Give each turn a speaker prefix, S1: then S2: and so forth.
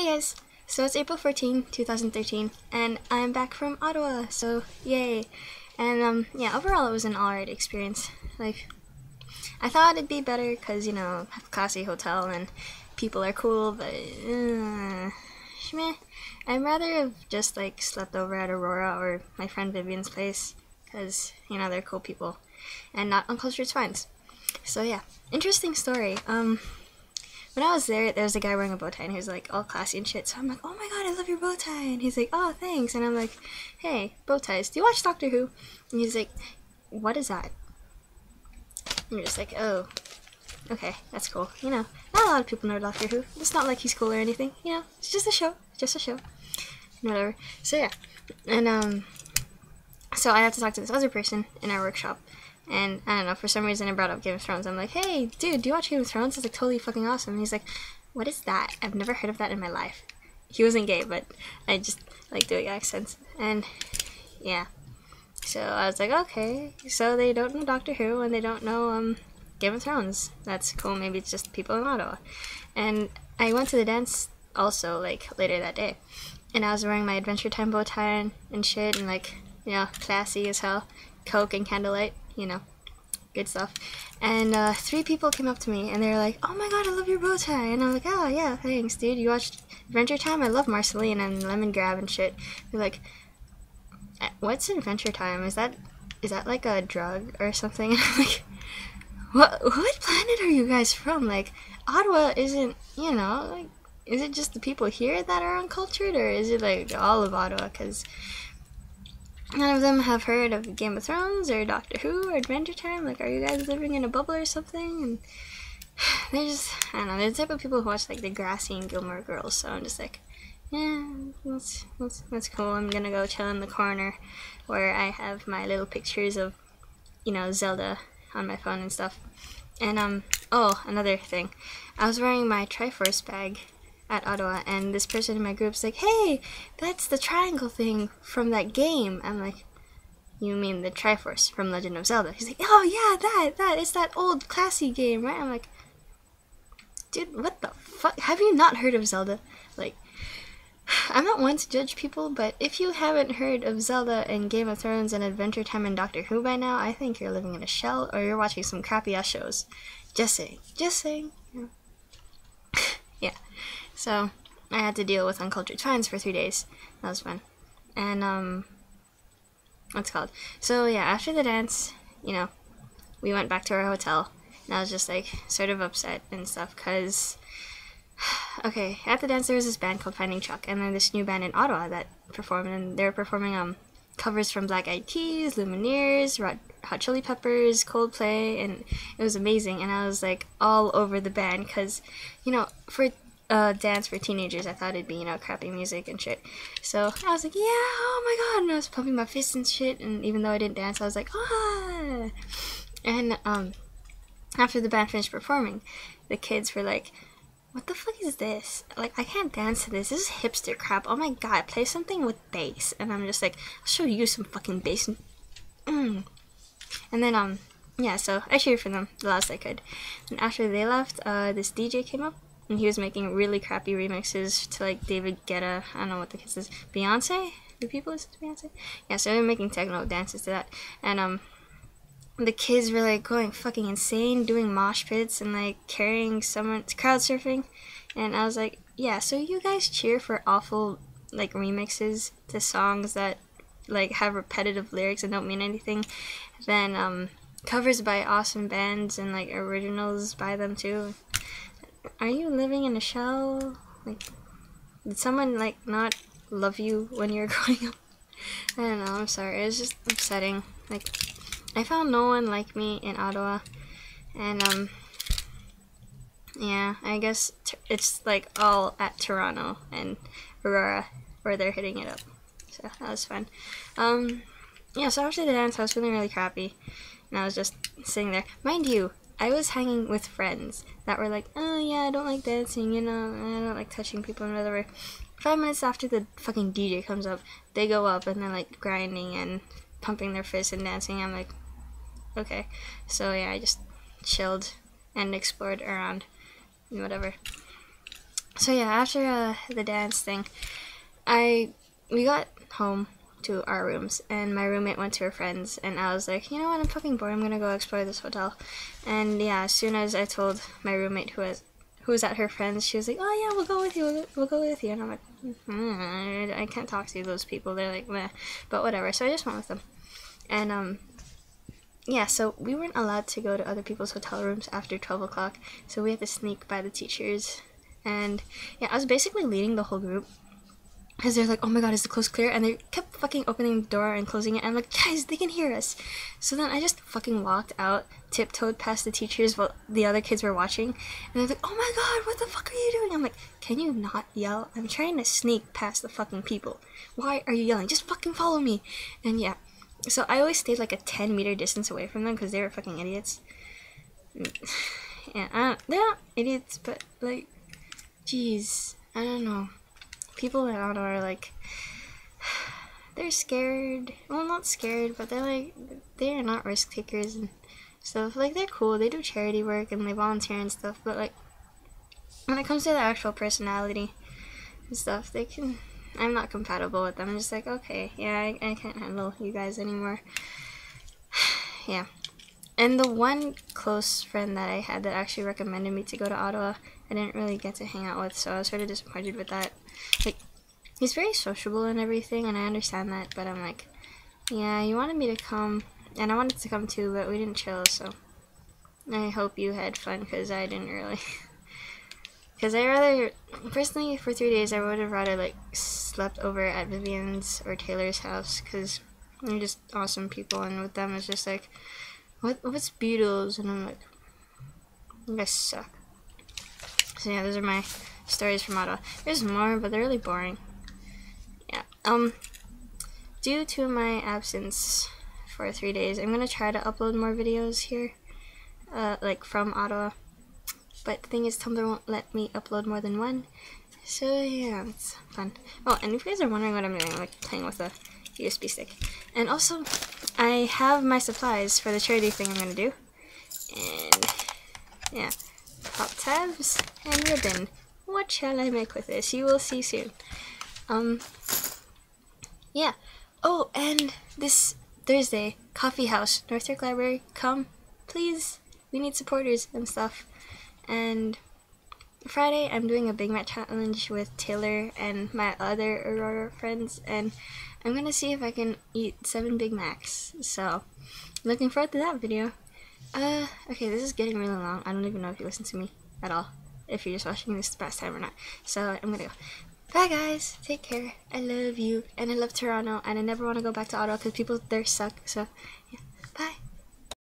S1: Hey guys, so it's April 14, 2013, and I'm back from Ottawa, so yay. And yeah, overall it was an alright experience. Like, I thought it'd be better because, you know, have a classy hotel and people are cool, but meh. I'd rather have just like slept over at Aurora or my friend Vivian's place because, you know, they're cool people and not uncultured swines. So yeah, interesting story. When I was there was a guy wearing a bow tie and he was like all classy and shit. So I'm like, oh my god, I love your bow tie. And he's like, oh, thanks. And I'm like, hey, bow ties, do you watch Doctor Who? And he's like, what is that? And you're just like, oh, okay, that's cool. You know, not a lot of people know Doctor Who. It's not like he's cool or anything. You know, it's just a show. Just a show. Whatever. So yeah. And so I have to talk to this other person in our workshop. And I don't know, for some reason I brought up Game of Thrones. I'm like, hey, dude, do you watch Game of Thrones? It's like totally fucking awesome. And he's like, what is that? I've never heard of that in my life. He wasn't gay, but I just like doing accents. And yeah. So I was like, okay. So they don't know Doctor Who and they don't know Game of Thrones. That's cool. Maybe it's just people in Ottawa. And I went to the dance also, like, later that day. And I was wearing my Adventure Time bow tie and shit and, like, you know, classy as hell. Coke and candlelight. You know, good stuff. And 3 people came up to me and they were like, oh my god, I love your bow tie. And I'm like, oh yeah, thanks, dude. You watched Adventure Time? I love Marceline and Lemon Grab and shit. They're like, what's Adventure Time? Is that like a drug or something? And I'm like, what planet are you guys from? Like, Ottawa isn't, you know, like, is it just the people here that are uncultured, or is it like all of Ottawa? Because none of them have heard of Game of Thrones or Doctor Who or Adventure Time. Like, are you guys living in a bubble or something? And they're just, I don't know, they're the type of people who watch like Degrassi and Gilmore Girls. So I'm just like, yeah, that's cool. I'm gonna go chill in the corner where I have my little pictures of, you know, Zelda on my phone and stuff. And oh, another thing, I was wearing my Triforce bag at Ottawa, and this person in my group's like, hey, that's the triangle thing from that game. I'm like, you mean the Triforce from Legend of Zelda? He's like, oh yeah, that, it's that old classy game, right? I'm like, dude, what the fuck? Have you not heard of Zelda? Like, I'm not one to judge people, but if you haven't heard of Zelda and Game of Thrones and Adventure Time and Doctor Who by now, I think you're living in a shell or you're watching some crappy ass shows. Just saying. Yeah. So I had to deal with uncultured swines for 3 days. That was fun. And what's it called? So yeah, after the dance, you know, we went back to our hotel, and I was just like sort of upset and stuff because, okay, at the dance there was this band called Finding Chuck, and then this new band in Ottawa that performed, and they were performing covers from Black Eyed Peas, Lumineers, Hot Chili Peppers, Coldplay, and it was amazing. And I was like all over the band because, you know, for dance for teenagers, I thought it'd be, you know, crappy music and shit. So I was like, yeah, oh my god, and I was pumping my fists and shit, and even though I didn't dance, I was like, ah. And after the band finished performing, the kids were like, what the fuck is this? Like, I can't dance to this. This is hipster crap. Oh my god, play something with bass. And I'm just like, I'll show you some fucking bass. And then, yeah, so I cheered for them the last I could. And after they left, this DJ came up, and he was making really crappy remixes to, like, David Guetta. I don't know what the kids is. Beyonce? Do people listen to Beyonce? Yeah, so they were making techno dances to that. And, the kids were, like, going fucking insane, doing mosh pits and, like, carrying someone, crowd surfing. And I was like, yeah, so you guys cheer for awful, like, remixes to songs that, like, have repetitive lyrics and don't mean anything, then, covers by awesome bands and, like, originals by them, too. Are you living in a shell? Like, did someone, like, not love you when you were growing up? I don't know, I'm sorry, it was just upsetting. Like, I found no one like me in Ottawa, and, yeah, I guess it's, like, all at Toronto and Aurora where they're hitting it up, so that was fun. Yeah, so after the dance, I was feeling really crappy, and I was just sitting there. Mind you, I was hanging with friends that were like, oh yeah, I don't like dancing, you know, I don't like touching people and whatever. 5 minutes after the fucking DJ comes up, they go up and they're, like, grinding and pumping their fists and dancing. I'm like, okay. So yeah, I just chilled and explored around and whatever. So yeah, after the dance thing, we got home to our rooms, and my roommate went to her friends, and I was like, you know what, I'm fucking bored, I'm gonna go explore this hotel. And yeah, as soon as I told my roommate who was at her friends, she was like, oh yeah, we'll go with you, we'll go with you. And I'm like, I can't talk to those people, they're like, meh, but whatever. So I just went with them. And yeah, so we weren't allowed to go to other people's hotel rooms after 12 o'clock, so we had to sneak by the teachers. And yeah, I was basically leading the whole group, because they're like, oh my god, is the coast clear? And they kept fucking opening the door and closing it, and I'm like, guys, they can hear us. So then I just fucking walked out, tiptoed past the teachers while the other kids were watching, and they're like, oh my god, what the fuck are you doing? I'm like, can you not yell? I'm trying to sneak past the fucking people. Why are you yelling? Just fucking follow me. And yeah, so I always stayed like a 10-meter distance away from them, because they were fucking idiots. Yeah, they're not idiots, but like, jeez, I don't know. People in Ottawa are like, they're scared. Well, not scared, but they're like, they're not risk takers and stuff. Like, they're cool. They do charity work and they volunteer and stuff. But like, when it comes to the actual personality and stuff, I'm not compatible with them. I'm just like, okay, yeah, I can't handle you guys anymore. Yeah. And the one close friend that I had that actually recommended me to go to Ottawa, I didn't really get to hang out with, so I was sort of disappointed with that. Like, he's very sociable and everything, and I understand that, but I'm like, yeah, you wanted me to come, and I wanted to come too, but we didn't chill, so I hope you had fun, because I didn't really. Because personally, for 3 days, I would have rather, like, slept over at Vivian's or Taylor's house, because they're just awesome people, and with them, it's just like, what's Beatles? And I'm like, you guys suck. So yeah, those are my stories from Ottawa. There's more, but they're really boring. Yeah. Due to my absence for 3 days, I'm gonna try to upload more videos here, like from Ottawa. But the thing is, Tumblr won't let me upload more than one. So yeah, it's fun. Oh, and if you guys are wondering what I'm doing, I'm like playing with a USB stick. And also, I have my supplies for the charity thing I'm gonna do. And yeah, pop tabs and ribbon. What shall I make with this? You will see soon. Yeah. Oh, and this Thursday, Coffee House, North York Library, come, please. We need supporters and stuff. And Friday, I'm doing a Big Mac challenge with Taylor and my other Aurora friends, and I'm gonna see if I can eat 7 Big Macs. So, looking forward to that video. Okay, this is getting really long. I don't even know if you listen to me at all, if you're just watching this the past time or not. So, I'm gonna go. Bye guys, take care. I love you, and I love Toronto, and I never want to go back to Ottawa because people there suck. So, yeah, bye.